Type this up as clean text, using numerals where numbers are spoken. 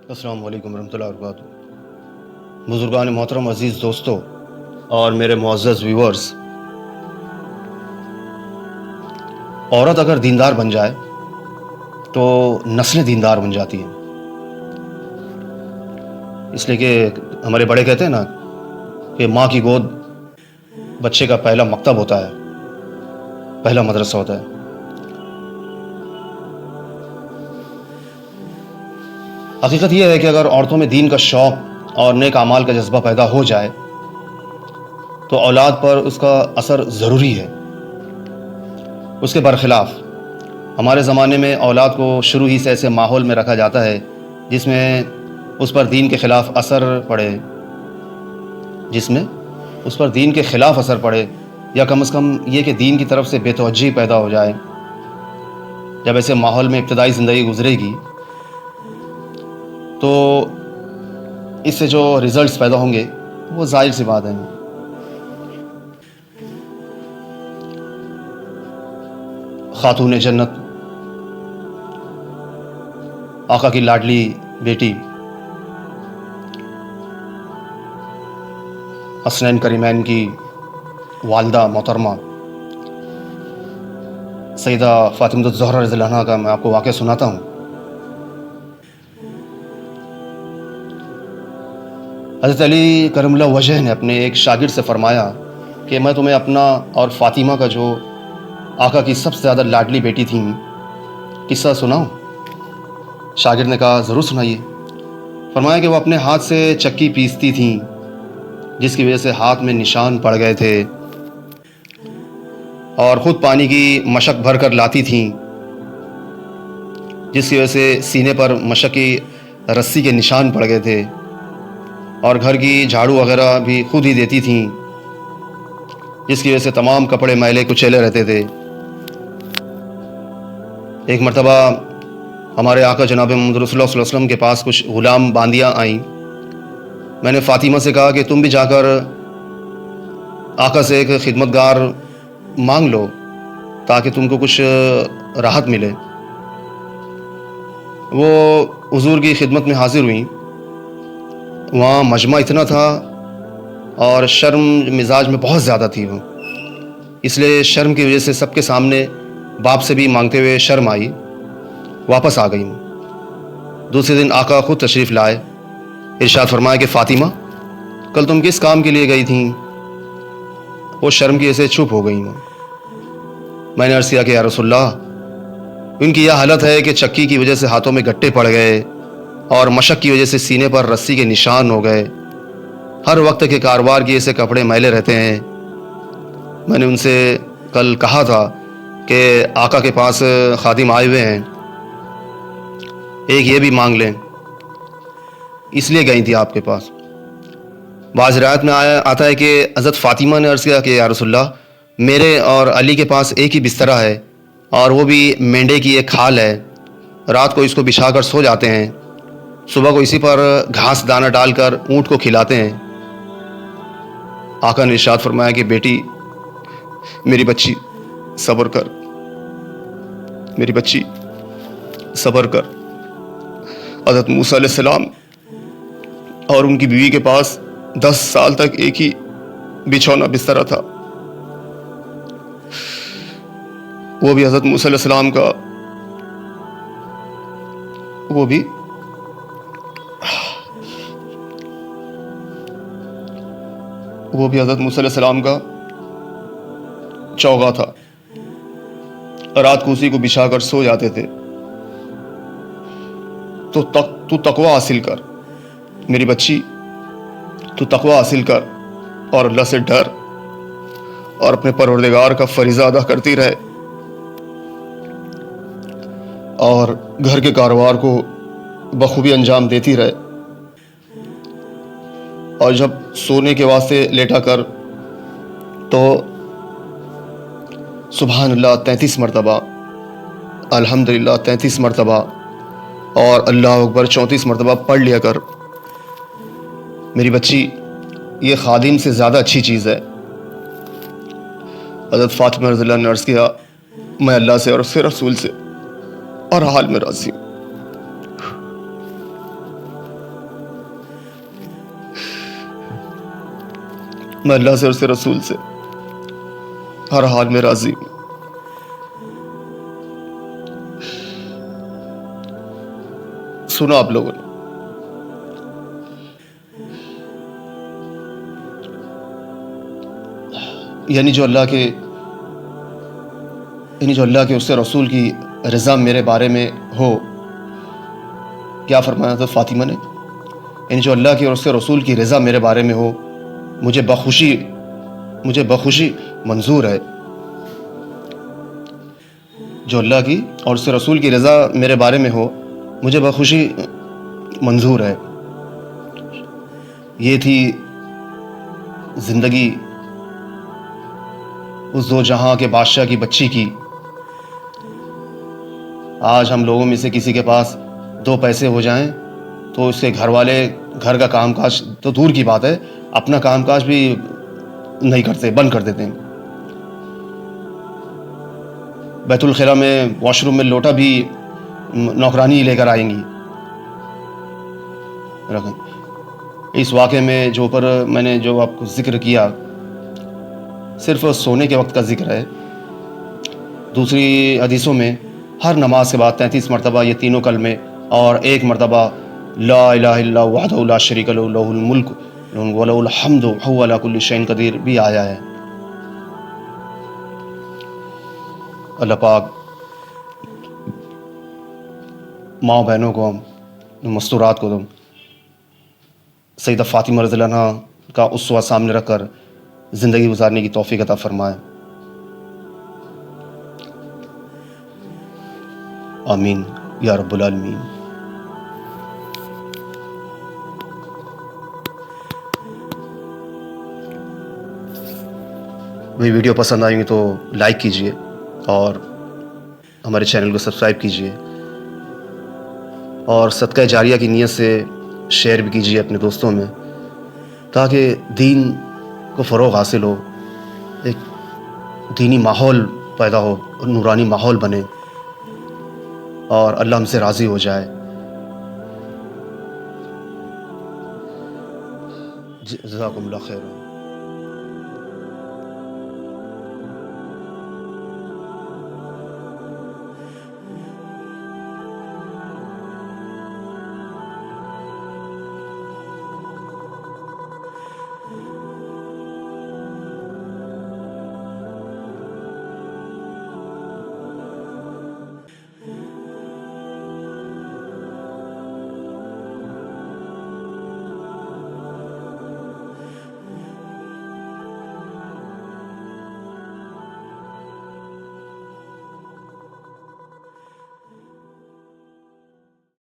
السلام علیکم ورحمۃ اللہ وبرکاتہ۔ بزرگان محترم، عزیز دوستوں اور میرے معزز ویورز، عورت اگر دیندار بن جائے تو نسلیں دیندار بن جاتی ہیں۔ اس لیے کہ ہمارے بڑے کہتے ہیں نا کہ ماں کی گود بچے کا پہلا مکتب ہوتا ہے، پہلا مدرسہ ہوتا ہے۔ حقیقت یہ ہے کہ اگر عورتوں میں دین کا شوق اور نیک اعمال کا جذبہ پیدا ہو جائے تو اولاد پر اس کا اثر ضروری ہے۔ اس کے برخلاف ہمارے زمانے میں اولاد کو شروع ہی سے ایسے ماحول میں رکھا جاتا ہے جس میں اس پر دین کے خلاف اثر پڑے، یا کم از کم یہ کہ دین کی طرف سے بے توجہی پیدا ہو جائے۔ جب ایسے ماحول میں ابتدائی زندگی گزرے گی تو اس سے جو ریزلٹس پیدا ہوں گے وہ ظاہر سی بات ہے۔ خاتون جنت، آقا کی لاڈلی بیٹی، حسنین کریمین کی والدہ محترمہ سیدہ فاطمہ الزہرا رضی اللہ عنہا کا میں آپ کو واقعہ سناتا ہوں۔ حضرت علی کرم اللہ وجہ نے اپنے ایک شاگرد سے فرمایا کہ میں تمہیں اپنا اور فاطمہ کا جو آقا کی سب سے زیادہ لاڈلی بیٹی تھیں قصہ سناؤں؟ شاگرد نے کہا ضرور سنائیے۔ فرمایا کہ وہ اپنے ہاتھ سے چکی پیستی تھیں جس کی وجہ سے ہاتھ میں نشان پڑ گئے تھے، اور خود پانی کی مشق بھر کر لاتی تھیں جس کی وجہ سے سینے پر مشق کی رسی کے نشان پڑ گئے تھے، اور گھر کی جھاڑو وغیرہ بھی خود ہی دیتی تھیں جس کی وجہ سے تمام کپڑے میلے کچیلے رہتے تھے۔ ایک مرتبہ ہمارے آقا جناب محمد رسول اللہ صلی اللہ علیہ وسلم کے پاس کچھ غلام باندیاں آئیں۔ میں نے فاطمہ سے کہا کہ تم بھی جا کر آقا سے ایک خدمتگار مانگ لو تاکہ تم کو کچھ راحت ملے۔ وہ حضور کی خدمت میں حاضر ہوئیں۔ وہاں مجمع اتنا تھا اور شرم مزاج میں بہت زیادہ تھی وہ، اس لیے شرم کی وجہ سے سب کے سامنے باپ سے بھی مانگتے ہوئے شرم آئی، واپس آ گئی۔ دوسرے دن آقا خود تشریف لائے، ارشاد فرمایا کہ فاطمہ کل تم کس کام کے لیے گئی تھیں؟ وہ شرم کی وجہ سے چپ ہو گئیں۔ میں نے عرض کیا کہ یا رسول اللہ، ان کی یہ حالت ہے کہ چکی کی وجہ سے ہاتھوں میں گٹے پڑ گئے اور مشق کی وجہ سے سینے پر رسی کے نشان ہو گئے، ہر وقت کے کاروبار کی ایسے کپڑے میلے رہتے ہیں۔ میں نے ان سے کل کہا تھا کہ آقا کے پاس خادم آئے ہوئے ہیں، ایک یہ بھی مانگ لیں، اس لیے گئی تھی آپ کے پاس۔ بعض روایت میں آتا ہے کہ حضرت فاطمہ نے عرض کیا کہ یا رسول اللہ، میرے اور علی کے پاس ایک ہی بسترا ہے اور وہ بھی مینڈے کی ایک کھال ہے، رات کو اس کو بچھا کر سو جاتے ہیں، صبح کو اسی پر گھاس دانہ ڈال کر اونٹ کو کھلاتے ہیں۔ آقا نے ارشاد فرمایا کہ بیٹی، میری بچی صبر کر، میری بچی صبر کر۔ حضرت موسیٰ علیہ السلام اور ان کی بیوی کے پاس 10 سال تک ایک ہی بچھونا بسترا تھا، وہ بھی حضرت موسیٰ علیہ السلام کا حضرت موسیٰ علیہ السلام کا چوغا تھا، رات کو اسی کو بچھا کر سو جاتے تھے۔ تو تقوی حاصل کر میری بچی، تو تقوی حاصل کر اور اللہ سے ڈر اور اپنے پروردگار کا فریضہ ادا کرتی رہے، اور گھر کے کاروبار کو بخوبی انجام دیتی رہے، اور جب سونے کے واسطے لیٹا کر تو سبحان اللہ 33 مرتبہ، الحمدللہ 33 مرتبہ اور اللہ اکبر 34 مرتبہ پڑھ لیا کر۔ میری بچی، یہ خادم سے زیادہ اچھی چیز ہے۔ حضرت فاطمہ رضی اللہ عنہ نے عرض کیا، میں اللہ سے اور اس کے رسول سے اور حال میں راضی ہوں۔ میں اللہ سے اور اس کے رسول سے ہر حال میں راضی ہوں. سنا آپ لوگوں نے یعنی جو اللہ کے اس سے رسول کی رضا میرے بارے میں ہو. کیا فرمایا تھا فاطمہ نے؟ یعنی جو اللہ کے اور اس کے رسول کی رضا میرے بارے میں ہو مجھے بخوشی منظور ہے. جو اللہ کی اور اس کے رسول کی رضا میرے بارے میں ہو مجھے بخوشی منظور ہے. یہ تھی زندگی اس دو جہاں کے بادشاہ کی بچی کی. آج ہم لوگوں میں سے کسی کے پاس 2 پیسے ہو جائیں تو اس کے گھر والے گھر کا کام کاج تو دور کی بات ہے، اپنا کام کاج بھی نہیں کرتے، بند کر دیتے ہیں. بیت الخلا میں واش روم میں لوٹا بھی نوکرانی لے کر آئیں گی. اس واقعے میں جو اوپر میں نے جو آپ کو ذکر کیا صرف سونے کے وقت کا ذکر ہے. دوسری حدیثوں میں ہر نماز کے بعد 33 مرتبہ یہ تینوں کلمے اور 1 مرتبہ لا الہ الا اللہ وحدہ لا شریک لہ لہ الملک ولہ الحمد وہو علی کل شیء قدیر بھی آیا ہے. اللہ پاک ماں بہنوں کو مستورات کو سیدہ فاطمہ رضی اللہ عنہ کا اسوہ سامنے رکھ کر زندگی گزارنے کی توفیق عطا فرمائے. آمین یا رب العالمین. وہی ویڈیو پسند آئیں گی تو لائک کیجئے اور ہمارے چینل کو سبسکرائب کیجئے اور صدقہ جاریہ کی نیت سے شیئر بھی کیجئے اپنے دوستوں میں تاکہ دین کو فروغ حاصل ہو، ایک دینی ماحول پیدا ہو، نورانی ماحول بنے اور اللہ ہم سے راضی ہو جائے. جزاکم اللہ خیر.